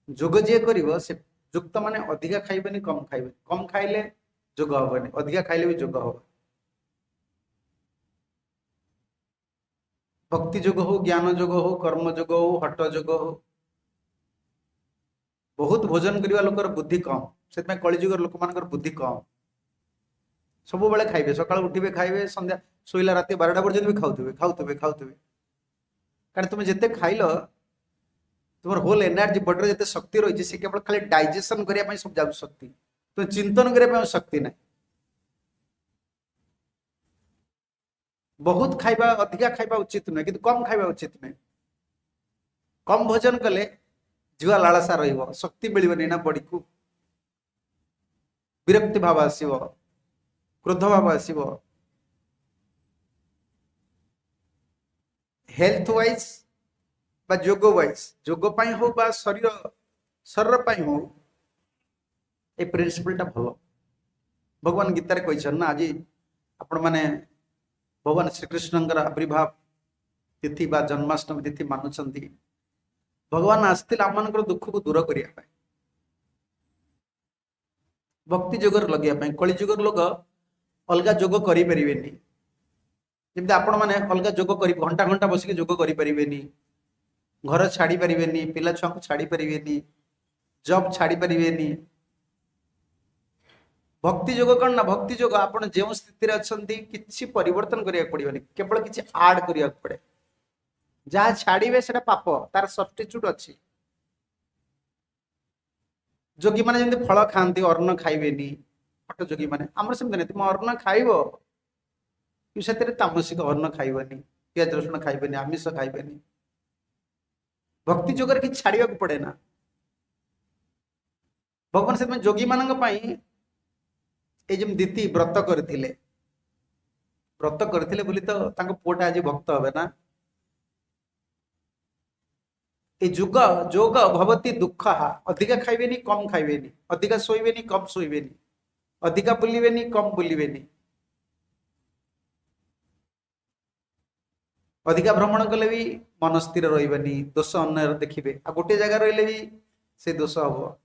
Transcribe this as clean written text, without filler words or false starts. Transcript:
जोग जी कर युक्त माने अधिका खाइबेनी कम खाइबे कम खाइले जोग हबनी अधिका खाइले भी जोग हब भक्ति जोग हो ज्ञान जोग हो कर्म जोग हो हट जोग हो बहुत भोजन करने लोकर बुद्धि कम से कलिजुगर लोक मान बुद्धि कम सब बेले खाइबे सकाळ उठिबे खाइबे संध्या शोइला राति 12टा पर्यंत भी खाउथबे खाउथबे खाउथबे कारण तुम जिते खाइल तुम होल एनर्जी बॉडी जिते शक्ति रही है केवल खाली डाइजेशन करने सब जाऊ शक्ति तो चिंतन करने शक्ति ना बहुत खाइबा अधिका खाइबा उचित नुहे कि कम खाइबा उचित नुहे कम भोजन कले जुआ लालसा रहिबो शक्ति मिलबनी ना बॉडी को विरक्ति भाव आसीबो क्रोध भाव आसीबो हेल्थ वाइज बा जोग वाइज जोग पाई हो बा शरीर शरीर पाई हो ए प्रिंसिपल टा भलो भगवान गीता रे कहिछन ना आज आपण माने भगवान श्री कृष्णंकर आविर्भाव तिथि बा जन्माष्टमी तिथि मानुछंती भगवान आस्थिल आम मानकर दुख को दूर करिया पाई भक्ति जोगर लगिया पाई कली जोगर लोग अलगा जोग करि परिबेनी जेमते आपण माने अलगा जोग करि घंटा घंटा बसिक जोग करि परिबेनी घर छाड़ी परिबेनी पिला छुआ को छाड़ी परिबेनी जॉब छाड़ी परिबेनी भक्ति जोग कौन ना भक्ति जोग आपण जो स्थिति अच्छी किसी परिवर्तन करिया पड़िबनी केवल किसी ऐड करिया पड़े जहाँ छाड़िबे सेटा पाप तार सब्स्टिट्यूट अच्छी जोगी माने जेमते फल खाती अन्न खाइबेनी हट जोगी माने हमर सेमते नहीं तुम अन्न खाइबो कि सेतरे तामसिक अन्न खाइबनी प्याज रसुण खाइबेनी आमिष खाइबेनी भक्ति जोगर कि छाड़िया पड़े ना भगवान से जोगी मान दीति व्रत करथिले बोली तो तांको पुओटा आज भक्त हबे ना ए जुग जोग भवती दुख अधिका खाइबेनी कम खाइबेनी अधिका सोइबेनी कम सोइबेनी अधिका बुलिबेनी कम बुलिबेनी अधिका भ्रमण कले भी मन स्थिर रही दोष अन्य देखिए आ गोटे जगह रही भी से दोष हम